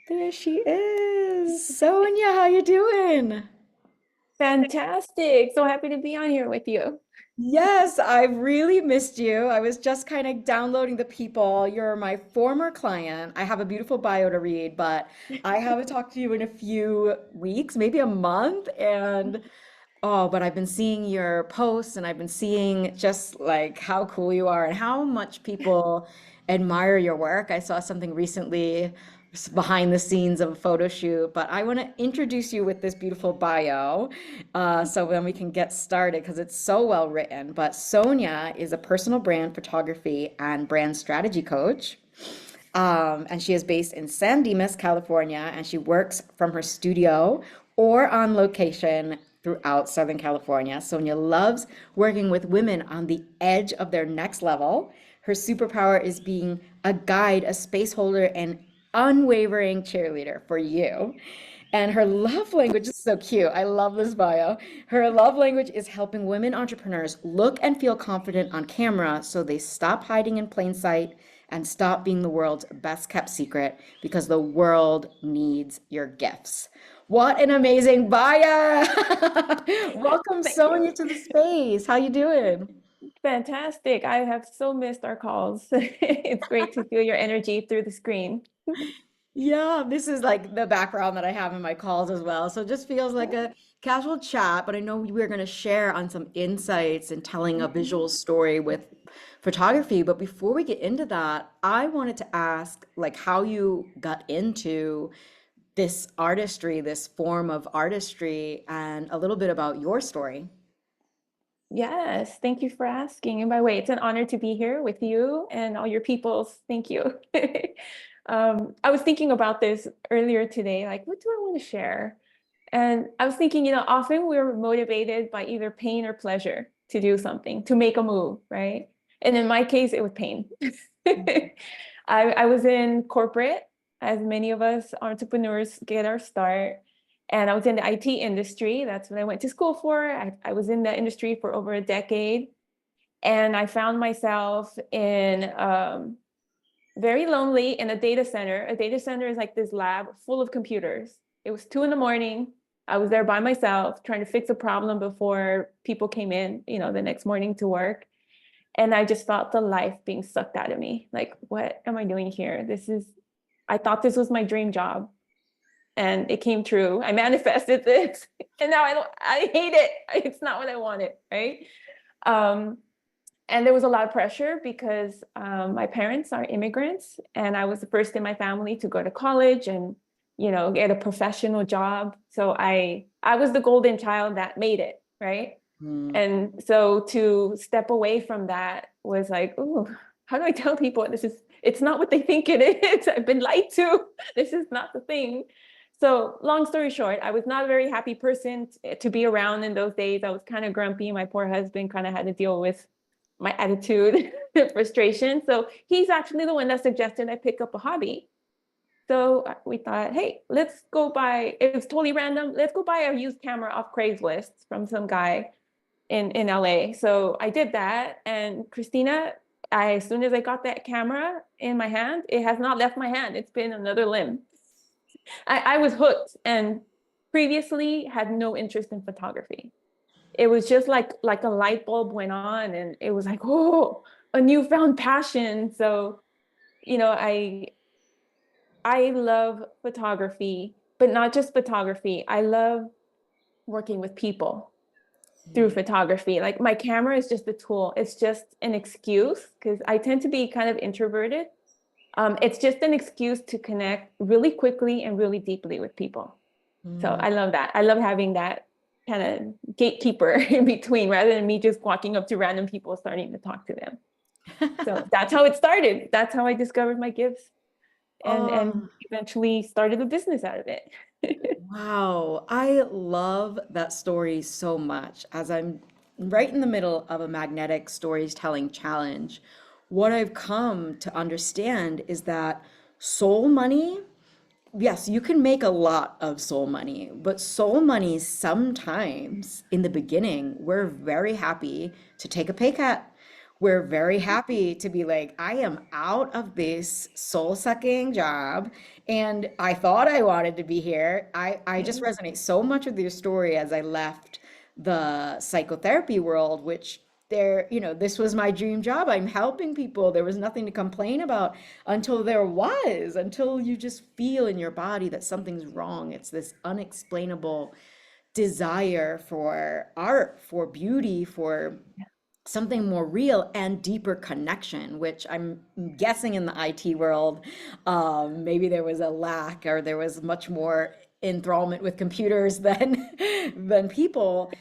There she is. Sonia, how you doing? Fantastic. So happy to be on here with you. Yes, I've really missed you. I was just kind of downloading the people. You're my former client. I have a beautiful bio to read, but I haven't talked to you in a few weeks, maybe a month. And oh, but I've been seeing your posts and I've been seeing just like how cool you are and how much people admire your work. I saw something recently behind the scenes of a photo shoot, but I want to introduce you with this beautiful bio so then we can get started because it's so well written. But Sonia is a personal brand photography and brand strategy coach. And she is based in San Dimas, California, and she works from her studio or on location throughout Southern California. Sonia loves working with women on the edge of their next level. Her superpower is being a guide, a space holder, and unwavering cheerleader for you. And her love language is so cute. I love this bio. Her love language is helping women entrepreneurs look and feel confident on camera so they stop hiding in plain sight and stop being the world's best kept secret because the world needs your gifts. What an amazing bio! Welcome Thank Sonia you. to the space. How you doing? Fantastic. I have so missed our calls. It's great to feel your energy through the screen. Yeah, this is like the background that I have in my calls as well. So it just feels like a casual chat, but I know we're going to share on some insights and telling a Mhm. visual story with photography. But before we get into that, I wanted to ask like how you got into this artistry, this form of artistry, and a little bit about your story. Yes, thank you for asking. And by the way, it's an honor to be here with you and all your peoples. Thank you. I was thinking about this earlier today, like, what do I want to share? And I was thinking, often we're motivated by either pain or pleasure to do something, to make a move, right? And in my case, it was pain. I was in corporate, as many of us entrepreneurs get our start. And I was in the IT industry. That's what I went to school for. I was in the industry for over a decade. And I found myself in very lonely in a data center. A data center is like this lab full of computers. It was 2 in the morning. I was there by myself trying to fix a problem before people came in, the next morning to work. And I just felt the life being sucked out of me. Like, what am I doing here? I thought this was my dream job and it came true. I manifested this and now I hate it. It's not what I wanted. Right. Um, and there was a lot of pressure because my parents are immigrants and I was the first in my family to go to college and get a professional job. So I was the golden child that made it, right? Hmm. And so to step away from that was like, oh, how do I tell people it's not what they think it is? I've been lied to. This is not the thing. So long story short, I was not a very happy person to be around in those days. I was kind of grumpy. My poor husband kind of had to deal with my attitude, frustration. So he's actually the one that suggested I pick up a hobby. So we thought, hey, let's go buy, it was totally random. Let's go buy a used camera off Craigslist from some guy in LA. So I did that. And Christina, as soon as I got that camera in my hand, it has not left my hand. It's been another limb. I was hooked and previously had no interest in photography. It was just like a light bulb went on and it was like, oh, a newfound passion. So, you know, I love photography, but not just photography. I love working with people through photography. Like my camera is just a tool. It's just an excuse because I tend to be kind of introverted. It's just an excuse to connect really quickly and really deeply with people. So Hmm. I love that. I love having that kind of gatekeeper in between rather than me just walking up to random people starting to talk to them. So that's how it started. That's how I discovered my gifts and Oh, eventually started a business out of it. wow. I love that story so much. As I'm right in the middle of a magnetic storytelling challenge, what I've come to understand is that soul money, yes, you can make a lot of soul money, but soul money sometimes in the beginning, we're very happy to take a pay cut. we're very happy to be like, I am out of this soul-sucking job, and I thought I wanted to be here. I just Yes. resonate so much with your story as I left the psychotherapy world, which there, this was my dream job. I'm helping people. There was nothing to complain about until you just feel in your body that something's wrong. It's this unexplainable desire for art, for beauty, for something more real and deeper connection, which I'm guessing in the IT world, maybe there was a lack, or there was much more enthrallment with computers than than people.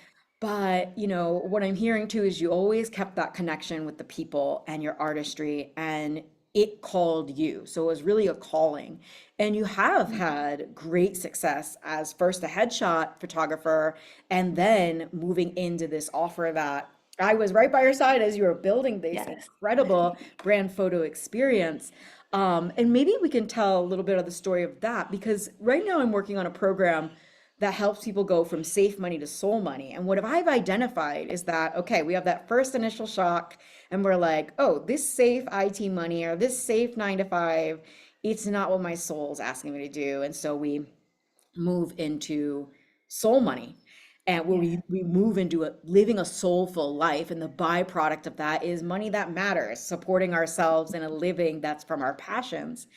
But what I'm hearing too is you always kept that connection with the people and your artistry, and it called you. So it was really a calling. And you have had great success as first a headshot photographer, and then moving into this offer that I was right by your side as you were building this Yes. incredible brand photo experience. And maybe we can tell a little bit of the story of that, because right now I'm working on a program that helps people go from safe money to soul money. And what I've identified is that, okay, we have that first initial shock, and we're like, oh, this safe IT money or this safe 9 to 5, it's not what my soul's asking me to do. And so we move into soul money, and where Yes. we move into living a soulful life, and the byproduct of that is money that matters, supporting ourselves in a living that's from our passions.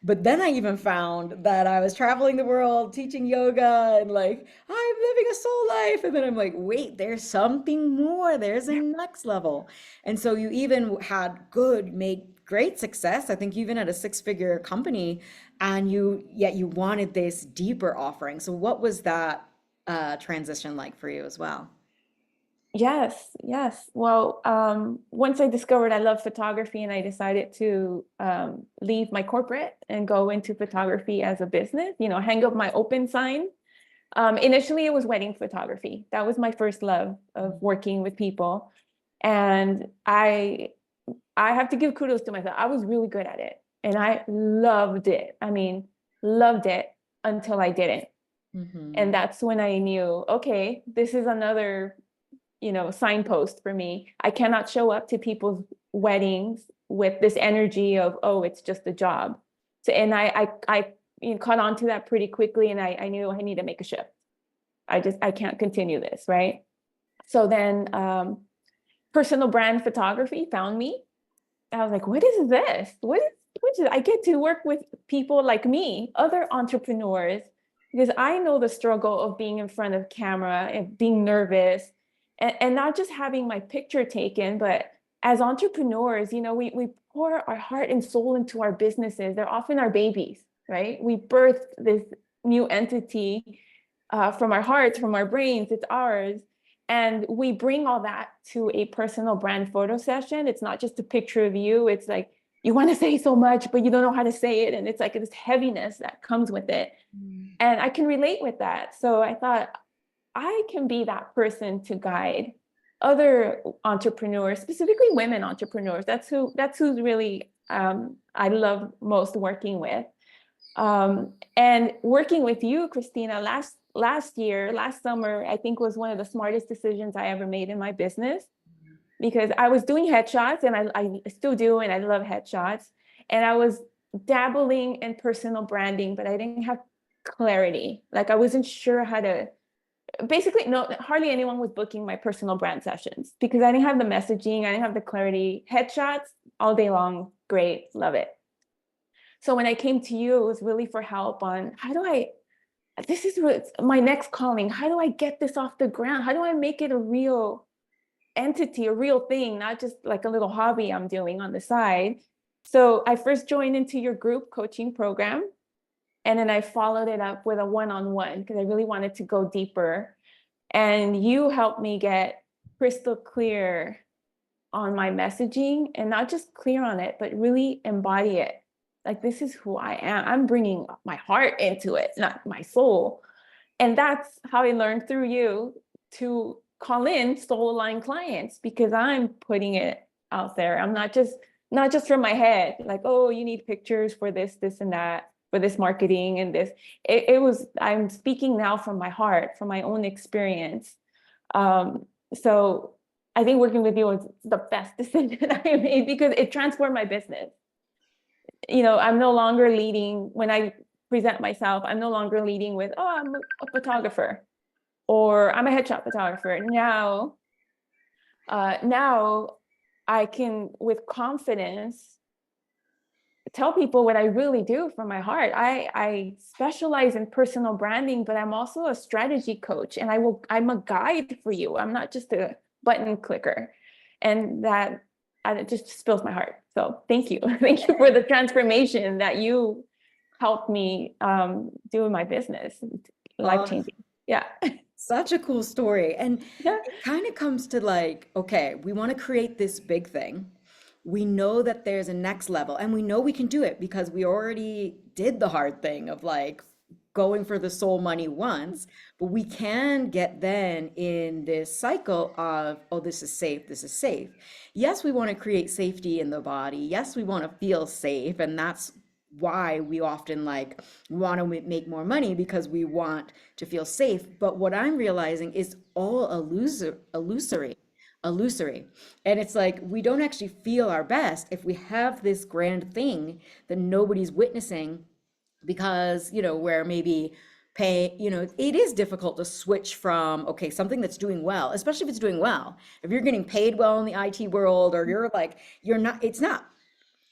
But then I even found that I was traveling the world teaching yoga, and like, I'm living a soul life, and then I'm like, wait, there's something more, there's a next level. And so you even had made great success. I think you even had a six-figure company, and yet you wanted this deeper offering. So what was that transition like for you as well? Yes, yes. Well, once I discovered I love photography and I decided to leave my corporate and go into photography as a business, hang up my open sign. Initially, it was wedding photography. That was my first love of working with people. And I have to give kudos to myself. I was really good at it and I loved it. I mean, loved it until I didn't. And Hmm. that's when I knew, okay, this is another signpost for me. I cannot show up to people's weddings with this energy of, oh, it's just a job. So, and I caught on to that pretty quickly, and I knew I need to make a shift. I can't continue this, right? So then, personal brand photography found me. I was like, what is this? What is I get to work with people like me, other entrepreneurs, because I know the struggle of being in front of camera and being nervous and not just having my picture taken, but as entrepreneurs, we pour our heart and soul into our businesses. They're often our babies, right? We birth this new entity from our hearts, from our brains, it's ours. And we bring all that to a personal brand photo session. It's not just a picture of you. It's like you want to say so much, but you don't know how to say it. And it's like this heaviness that comes with it. And I can relate with that. So I thought I can be that person to guide other entrepreneurs, specifically women entrepreneurs. Who's really I love most working with. And working with you, Christina, last summer, I think was one of the smartest decisions I ever made in my business, because I was doing headshots and I still do, and I love headshots. And I was dabbling in personal branding, but I didn't have clarity. Like I wasn't sure how to, basically, no, hardly anyone was booking my personal brand sessions because I didn't have the messaging, I didn't have the clarity. Headshots all day long, great, love it. So when I came to you, it was really for help on this is my next calling. How do I get this off the ground? How do I make it a real entity, a real thing, not just like a little hobby I'm doing on the side? So I first joined into your group coaching program, and then I followed it up with a one-on-one because I really wanted to go deeper. And you helped me get crystal clear on my messaging, and not just clear on it, but really embody it. Like, this is who I am. I'm bringing my heart into it, not my soul. And that's how I learned through you to call in soul aligned clients, because I'm putting it out there. I'm not just from my head, like, oh, you need pictures for this and that, for this marketing and this. I'm speaking now from my heart, from my own experience. So I think working with you was the best decision I made because it transformed my business. I'm no longer leading when I present myself. I'm no longer leading with, oh, I'm a photographer or I'm a headshot photographer. Now I can, with confidence, tell people what I really do from my heart. I specialize in personal branding, but I'm also a strategy coach, and I'm a guide for you. I'm not just a button clicker. And it just spills my heart. So thank you. Thank you for the transformation that you helped me do in my business. Life Oh, changing. Yeah. such a cool story. And Yeah. it kind of comes to like, okay, we want to create this big thing. We know that there's a next level, and we know we can do it because we already did the hard thing of like going for the soul money once, but we can get then in this cycle of, oh, this is safe, this is safe. Yes, we want to create safety in the body. Yes, we want to feel safe, and that's why we often like want to make more money because we want to feel safe. But what I'm realizing is all illusory. And it's like we don't actually feel our best if we have this grand thing that nobody's witnessing because, where maybe pay, it is difficult to switch from, okay, something that's doing well, especially if it's doing well. If you're getting paid well in the IT world or you're like, it's not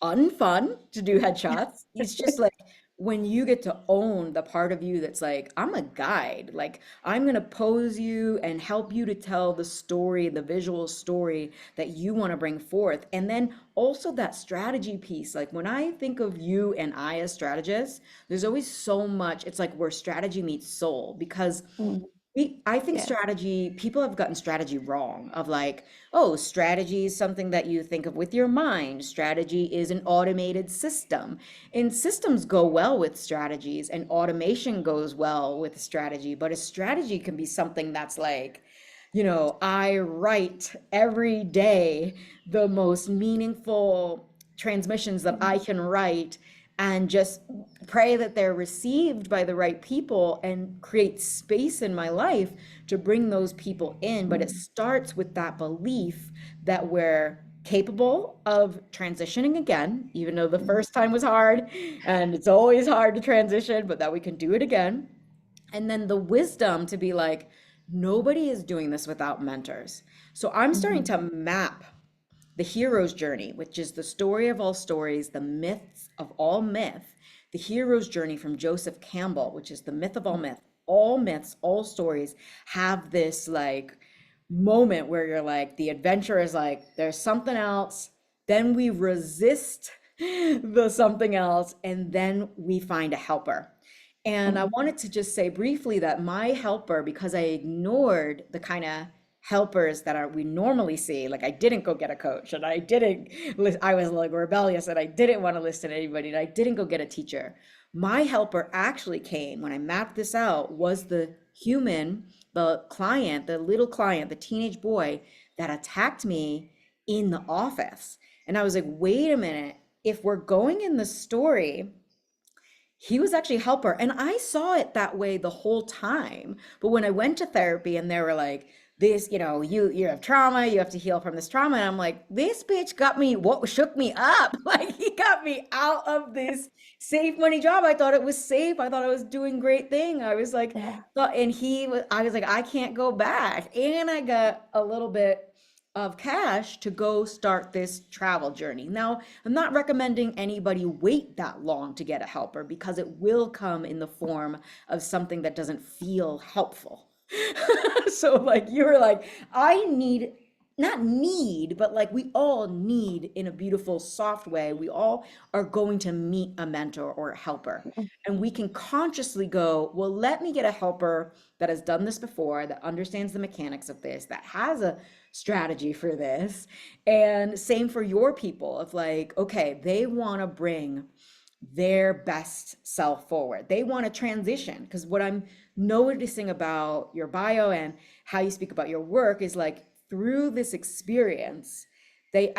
unfun to do headshots. It's just like when you get to own the part of you that's like, I'm a guide. Like, I'm going to pose you and help you to tell the story, the visual story that you want to bring forth. And then also that strategy piece. Like, when I think of you and I as strategists, there's always so much. It's like where strategy meets soul because Mm, I think yes. strategy, people have gotten strategy wrong of like, oh, strategy is something that you think of with your mind. Strategy is an automated system. And systems go well with strategies, and automation goes well with strategy. But a strategy can be something that's like, I write every day the most meaningful transmissions that I can write and just pray that they're received by the right people and create space in my life to bring those people in. But it starts with that belief that we're capable of transitioning again, even though the first time was hard and it's always hard to transition, but that we can do it again. And then the wisdom to be like, nobody is doing this without mentors. So I'm starting Mhm. to map the hero's journey, which is the story of all stories, the myths of all myth, the hero's journey from Joseph Campbell, which is the myth of all myth. All myths, all stories have this like moment where you're like, the adventure is like, there's something else. Then we resist the something else, and then we find a helper. And I Mhm. wanted to just say briefly that my helper, because I ignored the kind of helpers that we normally see, like I didn't go get a coach and I was like rebellious and I didn't want to listen to anybody and I didn't go get a teacher. My helper actually came when I mapped this out was the human, the client, the little client, the teenage boy that attacked me in the office. And I was like, wait a minute, if we're going in the story, he was actually a helper. And I saw it that way the whole time. But when I went to therapy and they were like, this, you have trauma, you have to heal from this trauma. And I'm like, this bitch got me, what shook me up? Like he got me out of this safe money job. I thought it was safe. I thought I was doing great thing. I was like, Yeah. and I was like, I can't go back. And I got a little bit of cash to go start this travel journey. Now, I'm not recommending anybody wait that long to get a helper because it will come in the form of something that doesn't feel helpful. So, like, you were like, I need, not need, but like we all need in a beautiful, soft way, we all are going to meet a mentor or a helper. And we can consciously go, well, let me get a helper that has done this before, that understands the mechanics of this, that has a strategy for this. And same for your people of like, okay, they want to bring their best self forward. They want to transition because what I'm noticing about your bio and how you speak about your work is like through this experience, they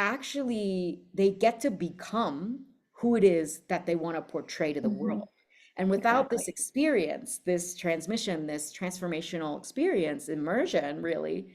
get to become who it is that they want to portray to the Mhm. world. And without this Exactly. experience, this transmission, this transformational experience, immersion, really,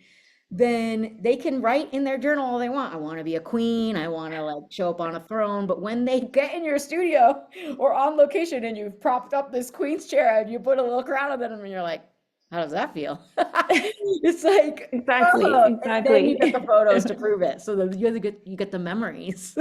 then they can write in their journal all they want. I want to be a queen. I want to like show up on a throne. But when they get in your studio or on location and you've propped up this queen's chair and you put a little crown on them and you're like, how does that feel? It's like, Exactly, oh, and then you get the exactly. photos to prove it. So that you get the memories.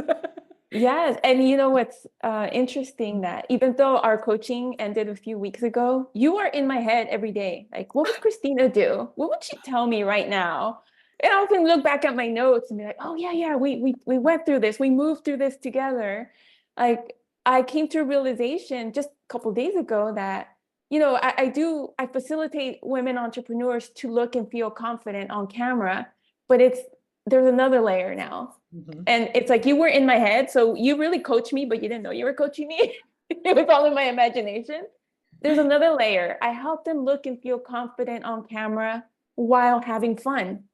Yes, and you know what's interesting that even though our coaching ended a few weeks ago, you are in my head every day. Like, what would Christina do? What would she tell me right now? And I can look back at my notes and be like, oh yeah, yeah, we went through this, we moved through this together. Like I came to a realization just a couple days ago that, you know, I facilitate women entrepreneurs to look and feel confident on camera, but there's another layer now. Mhm. And it's like you were in my head, so you really coached me, but you didn't know you were coaching me. It was all in my imagination. There's another layer. I help them look and feel confident on camera while having fun,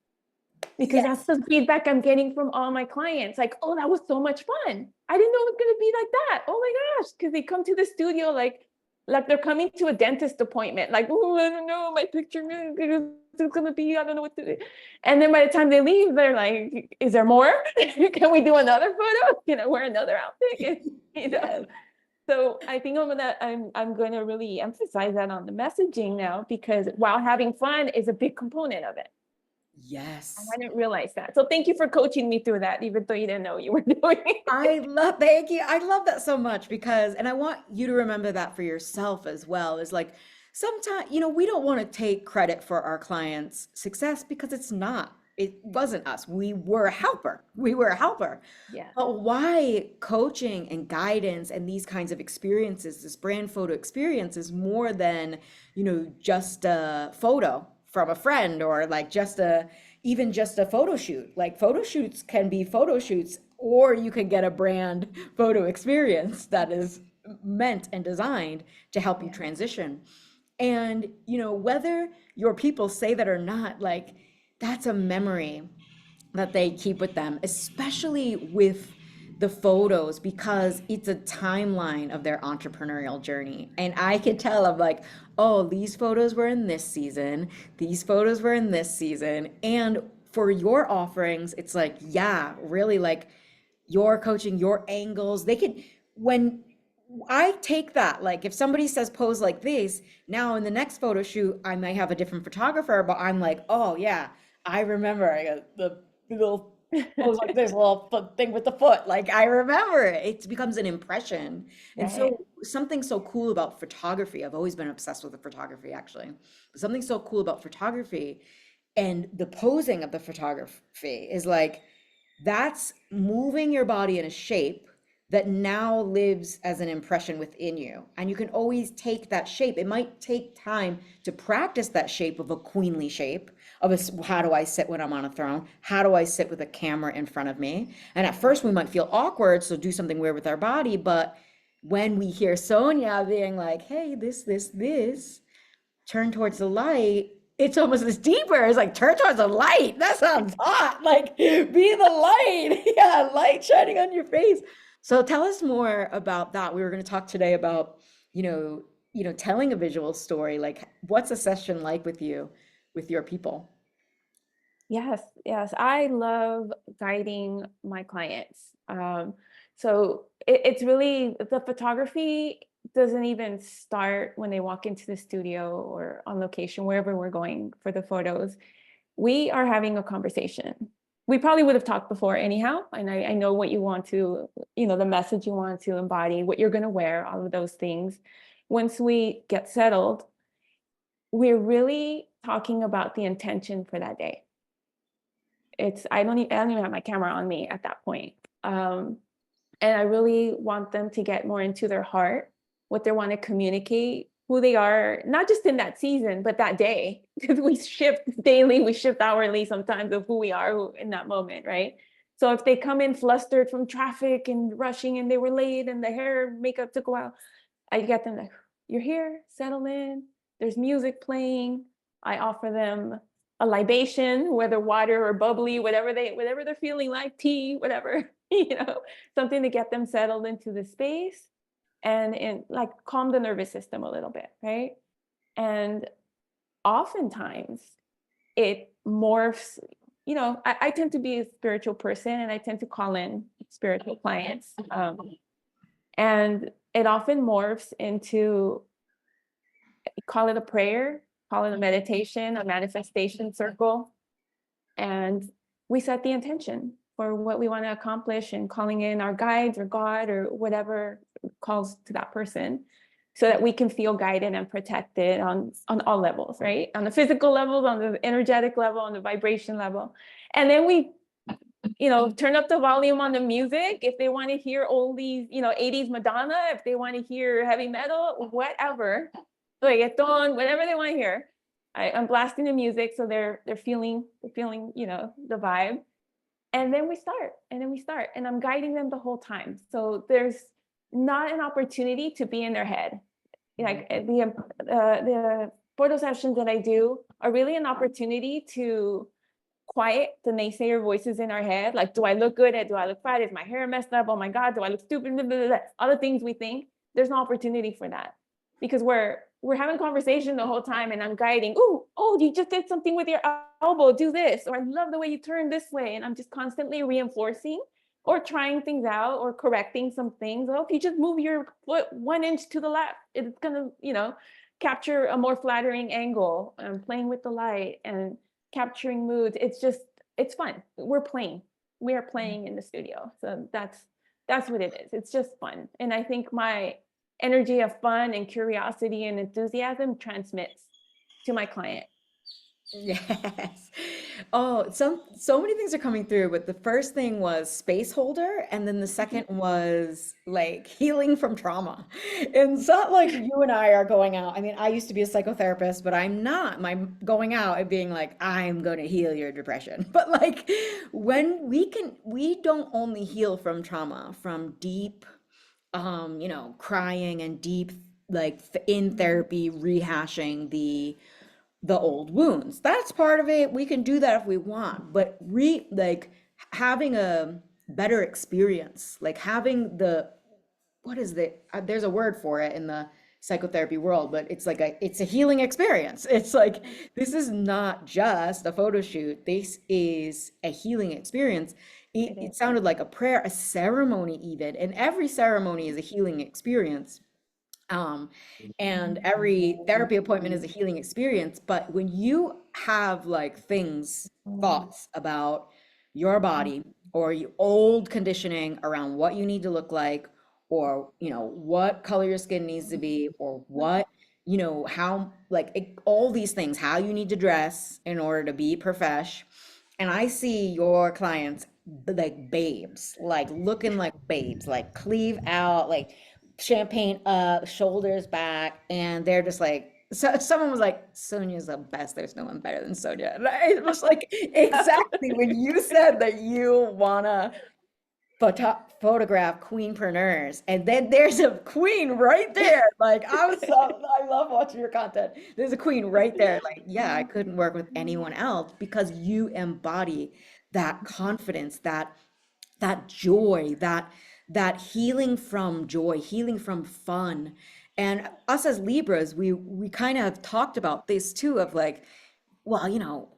because that's Yes. the feedback I'm getting from all my clients. Like, oh, that was so much fun. I didn't know it was going to be like that. Oh my gosh. Because they come to the studio like they're coming to a dentist appointment. Like, oh, I don't know, my picture is going to be, I don't know what to do. And then by the time they leave, they're like, is there more? Can we do another photo? Can I wear another outfit? You know? Yes. So I think I'm going to really emphasize that on the messaging now, because while having fun is a big component of it. Yes. I didn't realize that. So thank you for coaching me through that, even though you didn't know you were doing it. Thank you. I love that so much because, and I want you to remember that for yourself as well, is like sometimes, we don't want to take credit for our clients' success because it wasn't us. We were a helper. We were a helper. Yeah. But why coaching and guidance and these kinds of experiences, this brand photo experience is more than, just a photo from a friend or like even just a photo shoot. Like photo shoots can be photo shoots, or you can get a brand photo experience that is meant and designed to help you Yeah. transition. And, whether your people say that or not, like that's a memory that they keep with them, especially with the photos, because it's a timeline of their entrepreneurial journey. And I could tell of like, oh, these photos were in this season, these photos were in this season. And for your offerings, it's like, yeah, really like your coaching, your angles, when I take that, like if somebody says pose like this, now in the next photo shoot, I might have a different photographer, but I'm like, oh yeah, I remember I got the little pose like this little foot thing with the foot. Like I remember it. It becomes an impression. And Right. so something so cool about photography, I've always been obsessed with the photography actually, but something so cool about photography and the posing of the photography is like, that's moving your body in a shape that now lives as an impression within you. And you can always take that shape. It might take time to practice that shape of a queenly shape of how do I sit when I'm on a throne? How do I sit with a camera in front of me? And at first we might feel awkward, so do something weird with our body. But when we hear Sonia being like, hey, this, turn towards the light, it's almost as deeper. It's like turn towards the light. That sounds hot. Like be the light. Yeah, light shining on your face. So tell us more about that. We were going to talk today about, telling a visual story. Like what's a session like with your people? Yes, yes. I love guiding my clients. So it's really the photography doesn't even start when they walk into the studio or on location, wherever we're going for the photos. We are having a conversation. We probably would have talked before anyhow. And I know what you want to, the message you want to embody, what you're going to wear, all of those things. Once we get settled, we're really talking about the intention for that day. I don't even have my camera on me at that point. And I really want them to get more into their heart, what they want to communicate, who they are, not just in that season, but that day, because we shift daily, we shift hourly sometimes of who we are in that moment, right? So if they come in flustered from traffic and rushing and they were late and the hair makeup took a while, I get them like, you're here, settle in. There's music playing. I offer them a libation, whether water or bubbly, whatever they're feeling like, tea, whatever, something to get them settled into the space and like calm the nervous system a little bit, right? And oftentimes it morphs. I tend to be a spiritual person, and I tend to call in spiritual clients. And it often morphs into, call it a prayer, call it a meditation, a manifestation circle. And we set the intention for what we want to accomplish, and calling in our guides or God or whatever calls to that person, so that we can feel guided and protected on all levels, right? On the physical level, on the energetic level, on the vibration level. And then we, turn up the volume on the music if they want to hear oldies, 80s Madonna, if they want to hear heavy metal, whatever, reggaeton, whatever they want to hear. I'm blasting the music so they're feeling, the vibe. And then we start, and I'm guiding them the whole time. So there's not an opportunity to be in their head. Like the photo sessions that I do are really an opportunity to quiet the naysayer voices in our head. Like, do I look good? Do I look fat? Is my hair messed up? Oh my God, do I look stupid? Blah, blah, blah. All the things we think. There's no opportunity for that, because we're having conversation the whole time, and I'm guiding. Oh, you just did something with your elbow. Do this. Or I love the way you turn this way. And I'm just constantly reinforcing or trying things out or correcting some things. Oh, if you just move your foot 1 inch to the left, it's gonna, capture a more flattering angle. And playing with the light and capturing moods. It's fun. We are playing in the studio. So that's what it is. It's just fun. And I think my energy of fun and curiosity and enthusiasm transmits to my client. Yes. Oh, so many things are coming through, but the first thing was space holder, and then the second was like healing from trauma. And it's not like you and I are going out. I mean, I used to be a psychotherapist, but I'm not. My going out and being like, I'm going to heal your depression. But like when we don't only heal from trauma, from deep crying and deep like in therapy rehashing the old wounds. That's part of it. We can do that if we want, but like having a better experience, like having what is the there's a word for it in the psychotherapy world, but it's a healing experience. It's like this is not just a photo shoot. This is a healing experience. It It is. sounded like a prayer, a ceremony even, and every ceremony is a healing experience. Um, and every therapy appointment is a healing experience. But when you have like thoughts about your body or you old conditioning around what you need to look like, or what color your skin needs to be, or what how like all these things, how you need to dress in order to be profesh. And I see your clients like babes, like looking like babes, like cleave out, like champagne up, shoulders back, and they're just like, so someone was like, Sonia's the best. There's no one better than Sonia. And it was like exactly when you said that you wanna photograph queenpreneurs, and then there's a queen right there. Like I love watching your content. There's a queen right there. Like, yeah, I couldn't work with anyone else because you embody that confidence, that joy, that healing from joy, healing from fun. And us as Libras, we kind of have talked about this too, of like, well,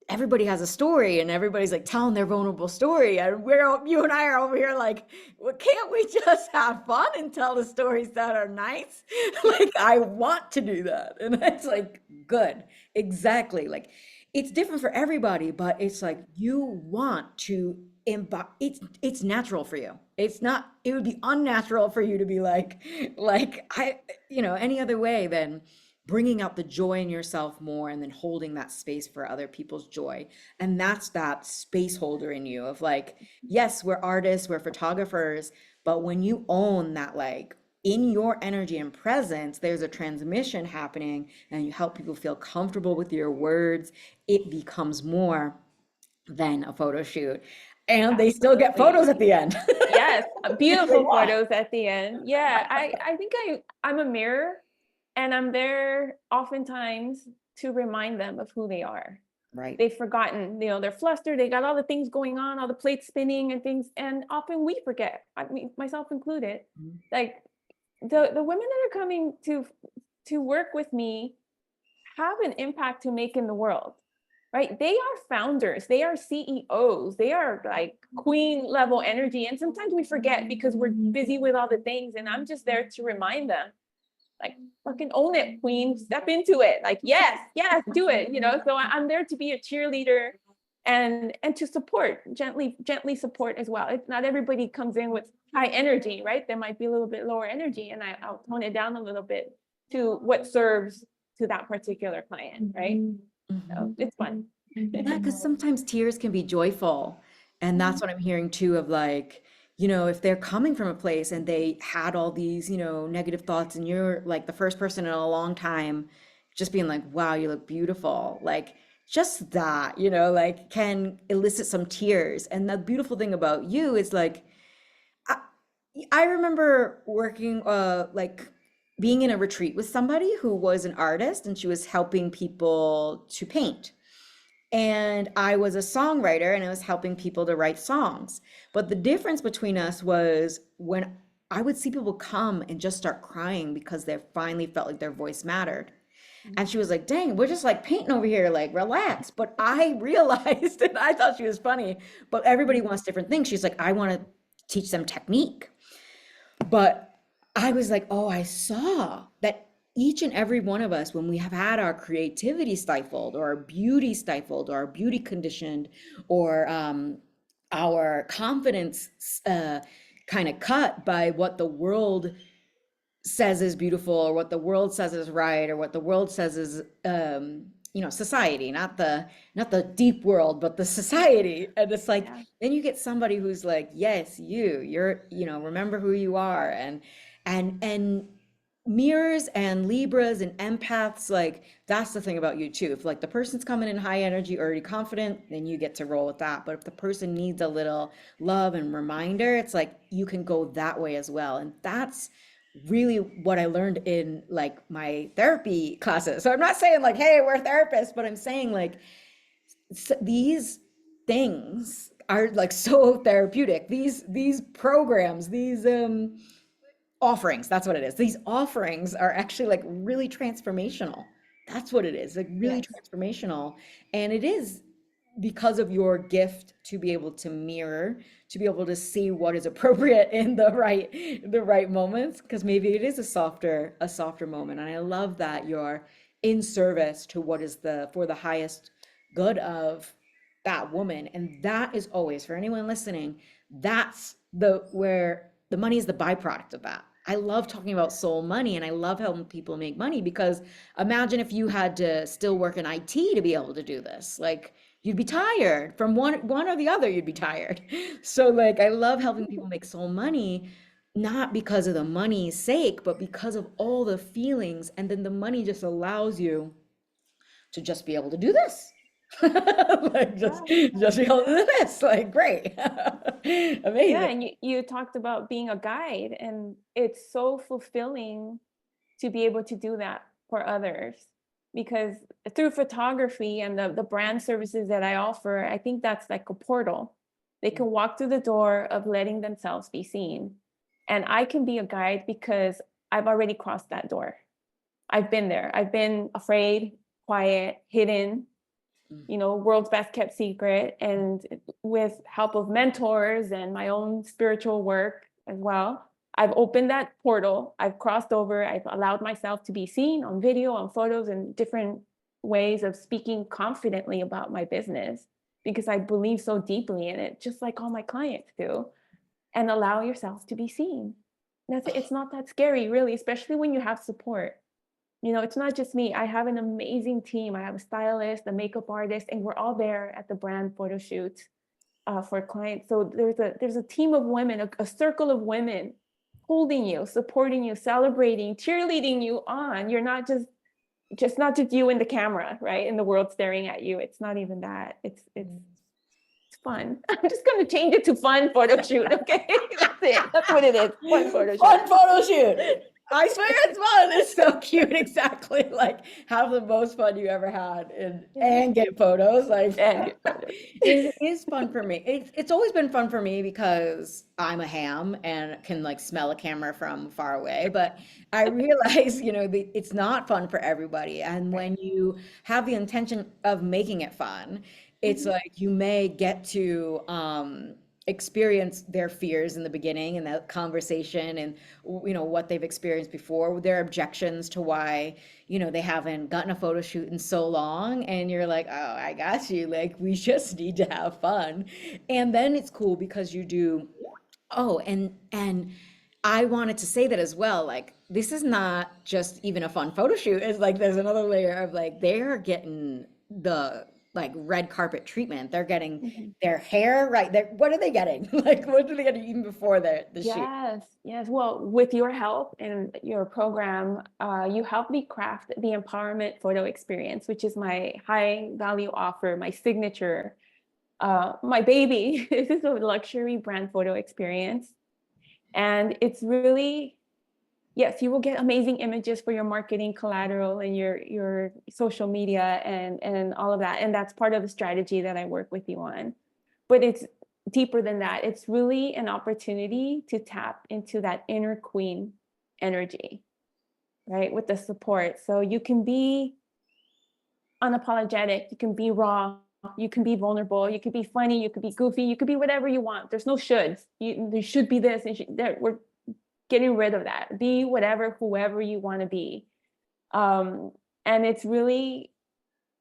everybody has a story and everybody's like telling their vulnerable story, and you and I are over here like, well, can't we just have fun and tell the stories that are nice? Like, I want to do that. And it's like, good, exactly. Like, it's different for everybody, but it's like you want to embody. It's natural for you. It's not, it would be unnatural for you to be like I any other way than bringing out the joy in yourself more, and then holding that space for other people's joy. And that's that space holder in you of like, yes, we're artists, we're photographers, but when you own that, like in your energy and presence, there's a transmission happening, and you help people feel comfortable with your words, it becomes more than a photo shoot. And they still get Absolutely. photos at the end. Yes, If they beautiful want. photos at the end. Yeah, I think I'm a mirror, and I'm there oftentimes to remind them of who they are. Right. They've forgotten, they're flustered, they got all the things going on, all the plates spinning and things, and often we forget, I mean, myself included. Mhm. Like the women that are coming to work with me have an impact to make in the world. right? They are founders, they are CEOs, they are like queen level energy. And sometimes we forget because we're busy with all the things. And I'm just there to remind them, like, fucking own it, queen, step into it. Like, yes, yes, do it. So I'm there to be a cheerleader and to support, gently support as well. It's not everybody comes in with high energy, right? There might be a little bit lower energy, and I'll tone it down a little bit to what serves to that particular client, right? So it's fun. Yeah, because sometimes tears can be joyful. And that's what I'm hearing too of like, if they're coming from a place and they had all these, negative thoughts and you're like the first person in a long time just being like, wow, you look beautiful. Like just that, like can elicit some tears. And the beautiful thing about you is like, I, I remember working, like being in a retreat with somebody who was an artist and she was helping people to paint. And I was a songwriter and I was helping people to write songs. But the difference between us was when I would see people come and just start crying because they finally felt like their voice mattered. And she was like, dang, we're just like painting over here, like relax. But I realized, and I thought she was funny, but everybody wants different things. She's like, I want to teach them technique. But I was like, oh, I saw that each and every one of us, when we have had our creativity stifled or our beauty stifled or our beauty conditioned or our confidence kind of cut by what the world says is beautiful or what the world says is right or what the world says is society, not the deep world but the society. And it's like Yeah. then you get somebody who's like, yes, you're remember who you are. And mirrors and Libras and empaths, like that's the thing about you too. If like the person's coming in high energy, already confident, then you get to roll with that. But if the person needs a little love and reminder, it's like you can go that way as well. And that's really what I learned in like my therapy classes. So I'm not saying like, hey, we're therapists, but I'm saying like these things are like so therapeutic. These programs, these offerings, that's what it is. These offerings are actually like really transformational. That's what it is, like really Yes. transformational. And it is because of your gift to be able to mirror, to be able to see what is appropriate in the right moments, because maybe it is a softer moment. And I love that you're in service to what is for the highest good of that woman. And that is always, for anyone listening, that's where the money is the byproduct of that. I love talking about soul money and I love helping people make money because imagine if you had to still work in IT to be able to do this. Like you'd be tired from one or the other, you'd be tired. So like I love helping people make soul money, not because of the money's sake, but because of all the feelings. And then the money just allows you to just be able to do this. Like just Yeah. just be able to do this. Like great. Yeah, Amazing. and you talked about being a guide, and it's so fulfilling to be able to do that for others. Because through photography and the brand services that I offer, I think that's like a portal. They can walk through the door of letting themselves be seen. And I can be a guide because I've already crossed that door. I've been there. I've been afraid, quiet, hidden, world's best kept secret. And with help of mentors and my own spiritual work as well, I've opened that portal. I've crossed over. I've allowed myself to be seen on video, on photos, and different ways of speaking confidently about my business because I believe so deeply in it, just like all my clients do. And allow yourself to be seen. That's it. It's not that scary, really, especially when you have support. It's not just me. I have an amazing team. I have a stylist, a makeup artist, and we're all there at the brand photo shoot for clients. So there's a team of women, a circle of women holding you, supporting you, celebrating, cheerleading you on. You're not not just you in the camera, right? And the world staring at you. It's not even that. It's fun. I'm just going to change it to fun photo shoot. Okay, that's it. That's what it is. Fun photo shoot. Fun photo shoot. I swear it's fun. It's so cute, exactly. Like have the most fun you ever had Yeah. and get photos. Like And get photos. it is fun for me. It's always been fun for me because I'm a ham and can like smell a camera from far away. But I realize, it's not fun for everybody. And Right. when you have the intention of making it fun, it's Mhm. like you may get to experience their fears in the beginning and that conversation and what they've experienced before, their objections to why they haven't gotten a photo shoot in so long, and you're like, oh, I got you, like we just need to have fun. And then it's cool because you do. Oh, and I wanted to say that as well. Like, this is not just even a fun photo shoot. It's like there's another layer of like they're getting the like red carpet treatment. They're getting Mhm. their hair right. What are they getting? Like, what are they getting even before the shoot? Yes, yes. Well, with your help and your program, you helped me craft the empowerment photo experience, which is my high value offer, my signature, my baby. This is a luxury brand photo experience. And it's really, yes, you will get amazing images for your marketing collateral and your social media and all of that. And that's part of the strategy that I work with you on. But it's deeper than that. It's really an opportunity to tap into that inner queen energy, right? With the support. So you can be unapologetic, you can be raw, you can be vulnerable, you could be funny, you could be goofy, you could be whatever you want. There's no shoulds. There should be this, and we're getting rid of that. Be whatever, whoever you want to be. Um, and it's really,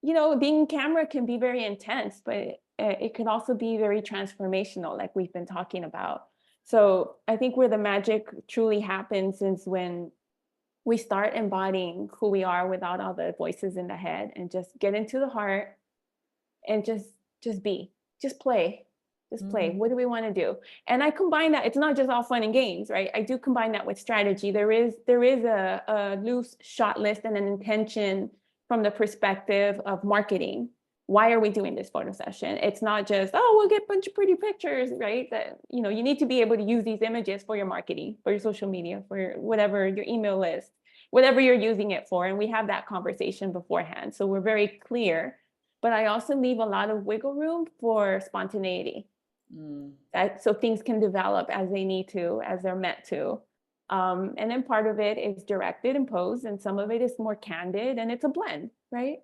being camera can be very intense, but it can also be very transformational, like we've been talking about. So I think where the magic truly happens is when we start embodying who we are without all the voices in the head and just get into the heart and just be, just play, just play. Mm. What do we want to do? And I combine that. It's not just all fun and games, right? I do combine that with strategy. There is a loose shot list and an intention from the perspective of marketing. Why are we doing this photo session? It's not just, oh, we'll get a bunch of pretty pictures, right? That, you need to be able to use these images for your marketing, for your social media, for whatever, your email list, whatever you're using it for. And we have that conversation beforehand. So we're very clear, but I also leave a lot of wiggle room for spontaneity. Mm. So things can develop as they need to, as they're meant to. And then part of it is directed and posed, and some of it is more candid, and it's a blend, right?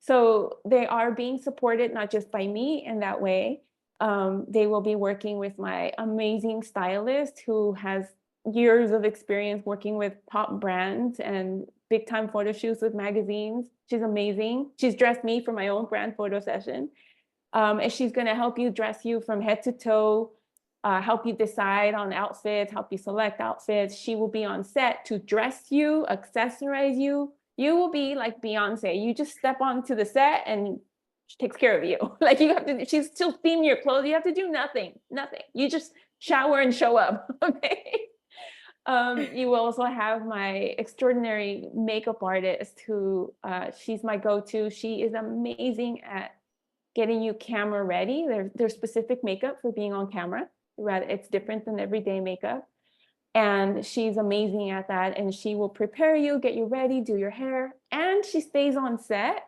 So they are being supported not just by me in that way. They will be working with my amazing stylist who has years of experience working with top brands and big time photo shoots with magazines. She's amazing. She's dressed me for my own brand photo session. And she's going to help you dress you from head to toe, help you decide on outfits, help you select outfits. She will be on set to dress you, accessorize you. You will be like Beyonce. You just step onto the set and she takes care of you. Like you have to, she's still theming your clothes. You have to do nothing, nothing. You just shower and show up. Okay. You will also have my extraordinary makeup artist who she's my go-to. She is amazing at getting you camera ready. There's specific makeup for being on camera. Rather, it's different than everyday makeup. And she's amazing at that. And she will prepare you, get you ready, do your hair. And she stays on set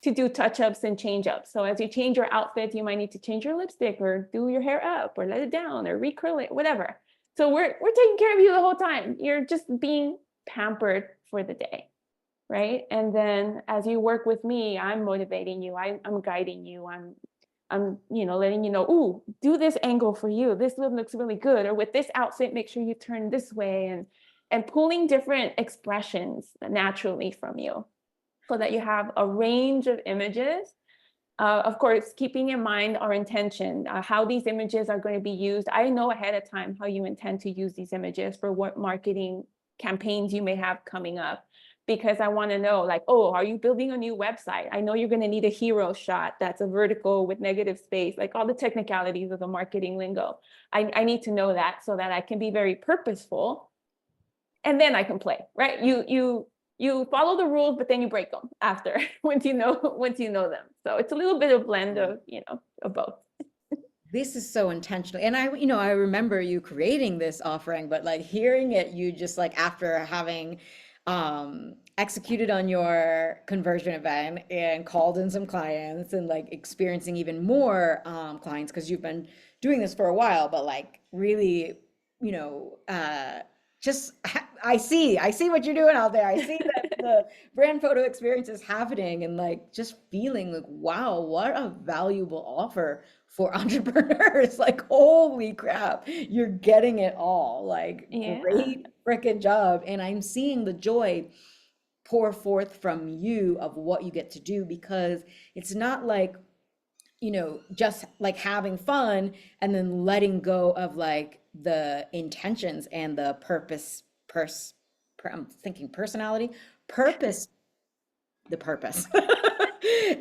to do touch-ups and change-ups. So as you change your outfit, you might need to change your lipstick or do your hair up or let it down or recurl it, whatever. So we're taking care of you the whole time. You're just being pampered for the day, right? And then as you work with me, I'm motivating you, I'm guiding you, I'm letting you know, ooh, do this angle for you, this one looks really good, or with this outfit make sure you turn this way, and pulling different expressions naturally from you so that you have a range of images. Of course, keeping in mind our intention, how these images are going to be used. I know ahead of time how you intend to use these images for what marketing campaigns you may have coming up, because I want to know, like, oh, are you building a new website? I know you're going to need a hero shot that's a vertical with negative space, like all the technicalities of the marketing lingo. I need to know that so that I can be very purposeful, and then I can play, right? You follow the rules, but then you break them after once you know them. So it's a little bit of blend Right. of both. This is so intentional. And I remember you creating this offering, but like hearing it, you just like after having executed on your conversion event and called in some clients and like experiencing even more clients because you've been doing this for a while, but like really, you know, just I see what you're doing out there. I see that the brand photo experience is happening and like just feeling like, wow, what a valuable offer for entrepreneurs. Like, holy crap, you're getting it all. Like, Yeah. great freaking job. And I'm seeing the joy pour forth from you of what you get to do because it's not like, you know, just like having fun and then letting go of like the intentions and the purpose, I'm thinking personality, purpose, the purpose.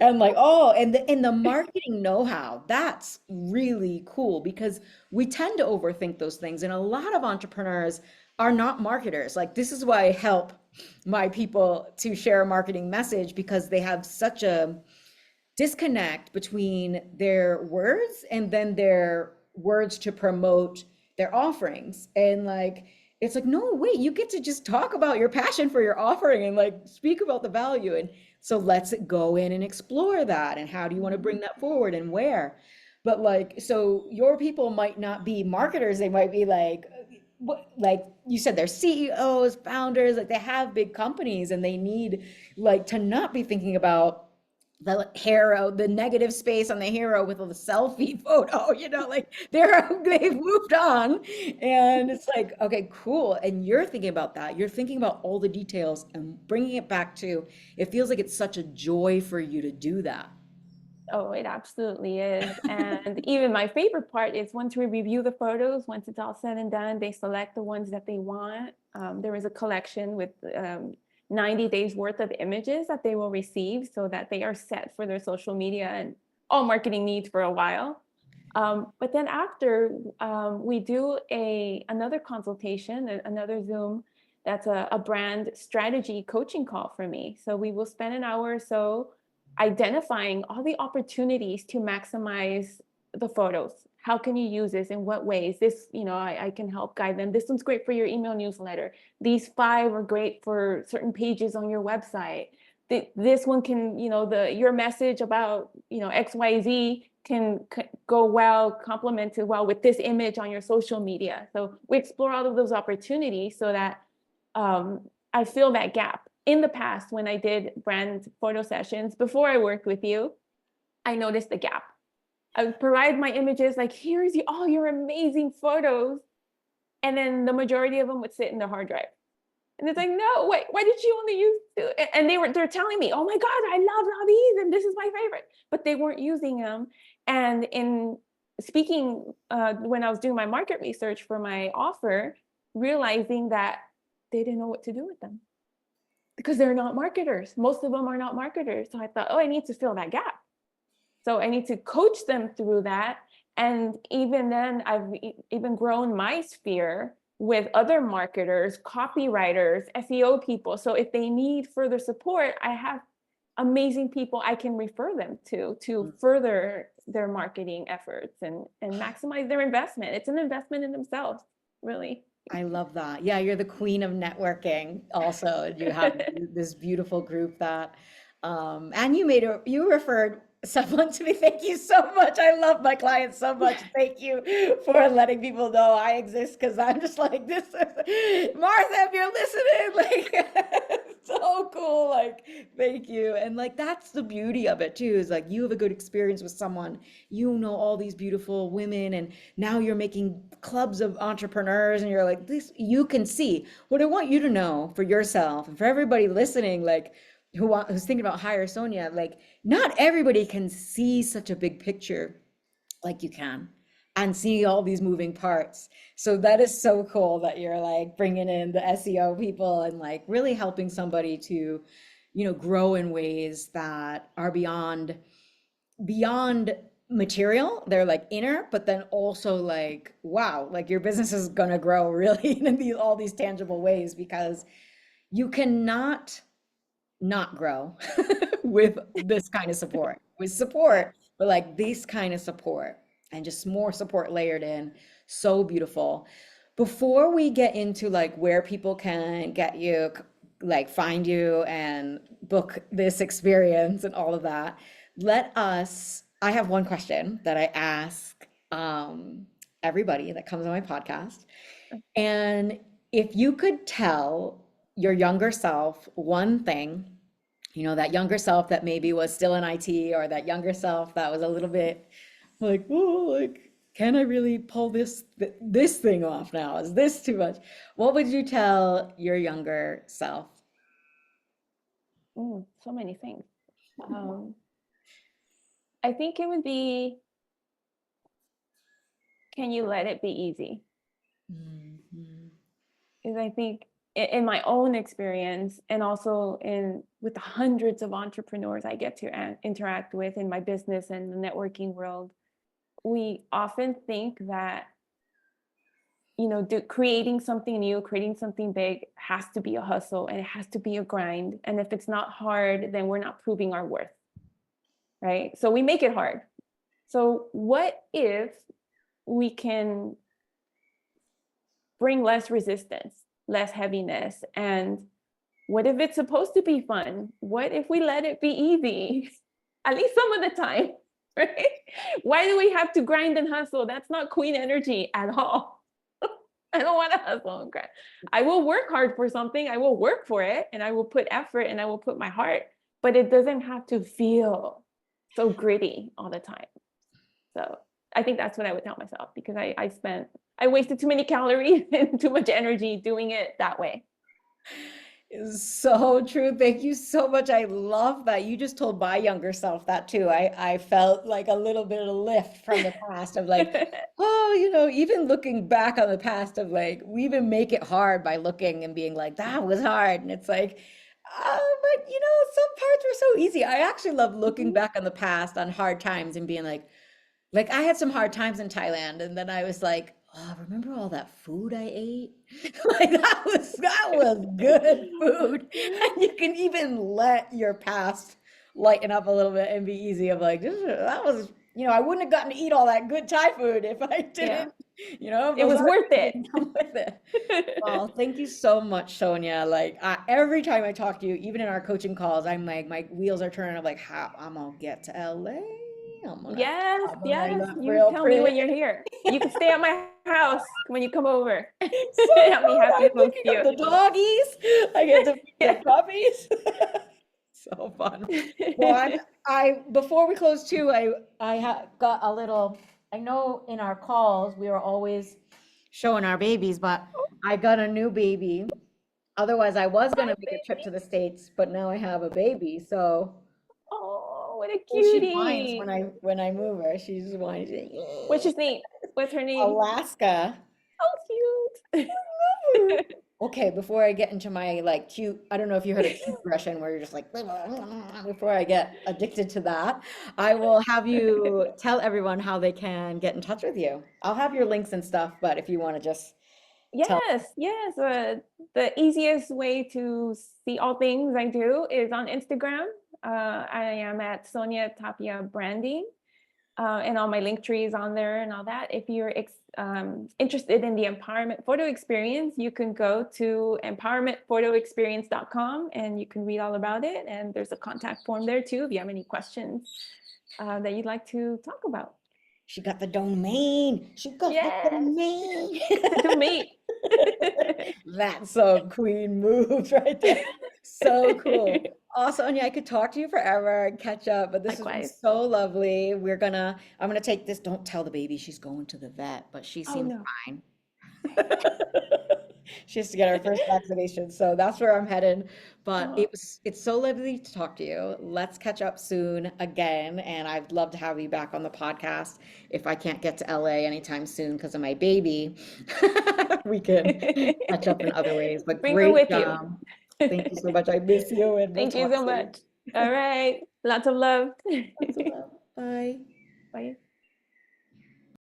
And like, oh, and the marketing know-how, that's really cool because we tend to overthink those things. And a lot of entrepreneurs are not marketers. Like, this is why I help my people to share a marketing message because they have such a disconnect between their words and then their words to promote their offerings. And like, it's like, no, wait, you get to just talk about your passion for your offering and like speak about the value. And so let's go in and explore that. And how do you want to bring that forward and where? But like, so your people might not be marketers. They might be like, what, like you said, they're CEOs, founders, like they have big companies and they need like to not be thinking about the hero, the negative space on the hero with the selfie photo, you know, like they've moved on. And it's like, okay, cool. And you're thinking about that. You're thinking about all the details and bringing it back to, it feels like it's such a joy for you to do that. Oh, it absolutely is. And even my favorite part is once we review the photos, once it's all said and done, they select the ones that they want. There is a collection with 90 days worth of images that they will receive so that they are set for their social media and all marketing needs for a while. But then after we do another consultation, another Zoom, that's a brand strategy coaching call for me. So we will spend an hour or so identifying all the opportunities to maximize the photos. How can you use this? In what ways? This, you know, I can help guide them. This one's great for your email newsletter. These 5 are great for certain pages on your website. This one can, you know, your message about, you know, XYZ can go well, complemented well with this image on your social media. So we explore all of those opportunities so that I fill that gap. In the past, when I did brand photo sessions, before I worked with you, I noticed the gap. I would provide my images like, here's all your amazing photos. And then the majority of them would sit in the hard drive. And it's like, no, wait, why did you only use 2? And they're telling me, oh my God, I love all these, and this is my favorite. But they weren't using them. And in speaking, when I was doing my market research for my offer, realizing that they didn't know what to do with them because they're not marketers. Most of them are not marketers. So I thought, oh, I need to fill that gap. So I need to coach them through that. And even then, I've even grown my sphere with other marketers, copywriters, SEO people. So if they need further support, I have amazing people I can refer them to further their marketing efforts and maximize their investment. It's an investment in themselves, really. I love that. Yeah, you're the queen of networking also. You have this beautiful group that and you referred someone to me. Thank you so much. I love my clients so much. Thank you for letting people know I exist because I'm just like this is Martha, if you're listening, like so cool. Like, thank you. And like that's the beauty of it too, is like you have a good experience with someone, you know all these beautiful women, and now you're making clubs of entrepreneurs and you're like this, you can see what I want you to know for yourself and for everybody listening, like who's thinking about hire Sonia, like not everybody can see such a big picture like you can and see all these moving parts. So that is so cool that you're like bringing in the SEO people and like really helping somebody to, you know, grow in ways that are beyond material. They're like inner, but then also like, wow, like your business is gonna grow really in all these tangible ways because you cannot not grow with this kind of support, with support, but like this kind of support and just more support layered in. So beautiful. Before we get into like where people can get you, like find you and book this experience and all of that, I have one question that I ask everybody that comes on my podcast. And if you could tell your younger self one thing, that younger self that maybe was still in IT, or that younger self that was a little bit like, oh, like, can I really pull this thing off now? Is this too much? What would you tell your younger self? So many things. I think it would be, can you let it be easy? Mhm. Because I think in my own experience, and also with the hundreds of entrepreneurs I get to interact with in my business and the networking world, we often think that creating something new, creating something big has to be a hustle, and it has to be a grind. And if it's not hard, then we're not proving our worth, right? So we make it hard. So what if we can bring less resistance, less heaviness? And what if it's supposed to be fun? What if we let it be easy? At least some of the time, right? Why do we have to grind and hustle? That's not queen energy at all. I don't want to hustle and grind. I will work hard for something. I will work for it, and I will put effort, and I will put my heart, but it doesn't have to feel so gritty all the time. So I think that's what I would tell myself, because I wasted too many calories and too much energy doing it that way. Is so true. Thank you so much. I love that. You just told my younger self that too. I felt like a little bit of a lift from the past of like, oh, even looking back on the past of like, we even make it hard by looking and being like, that was hard. And it's like, but some parts were so easy. I actually love looking back on the past on hard times and being like I had some hard times in Thailand, and then I was like, oh, remember all that food I ate? Like that was good food. And you can even let your past lighten up a little bit and be easy of like, that was, I wouldn't have gotten to eat all that good Thai food if I Yeah, didn't, if it those was other worth things it. didn't come with it. Well, thank you so much, Sonia. Like every time I talk to you, even in our coaching calls, I'm like, my wheels are turning. I'm like, how I'm gonna get to LA. Yes, I'm gonna yes. look You real tell me pretty. when you're here. You can stay at my house when you come over. So I'll be fun. happy I'm to host thinking of you. the doggies. I get to meet the Yeah. puppies. So fun. Well, I before we close too, I got a little. I know in our calls we were always showing our babies, but I got a new baby. Otherwise, I was Hi, gonna make a trip baby. to the States, but now I have a baby. So, Oh, what a well, she whines when cutie. I move her. She's whining. What's She's his name? What's her like, name? Alaska. Oh, cute. Okay, before I get into my like cute, I don't know if you heard of cute aggression where you're just like, before I get addicted to that, I will have you tell everyone how they can get in touch with you. I'll have your links and stuff, but if you want to just tell. Yes, yes. The easiest way to see all things I do is on Instagram. I am at Sonia Tapia Branding. And all my link trees on there and all that. If you're interested in the empowerment photo experience, you can go to empowermentphotoexperience.com and you can read all about it. And there's a contact form there too if you have any questions that you'd like to talk about. She got the domain. She got the Yes, domain. the domain. That's some queen moves right there. So cool. Oh, Sonia, I could talk to you forever and catch up, but this has been Likewise. so lovely. I'm gonna take this. Don't tell the baby she's going to the vet, but she Oh seems no. fine. She has to get her first vaccination, so that's where I'm headed. But Oh, it's so lovely to talk to you. Let's catch up soon again, and I'd love to have you back on the podcast. If I can't get to LA anytime soon because of my baby, we can catch up in other ways. But bring her great with you. job. Thank you so much. I miss you, and we'll Thank you talk so soon. much. All right. Lots of love. Lots of love. Bye. Bye.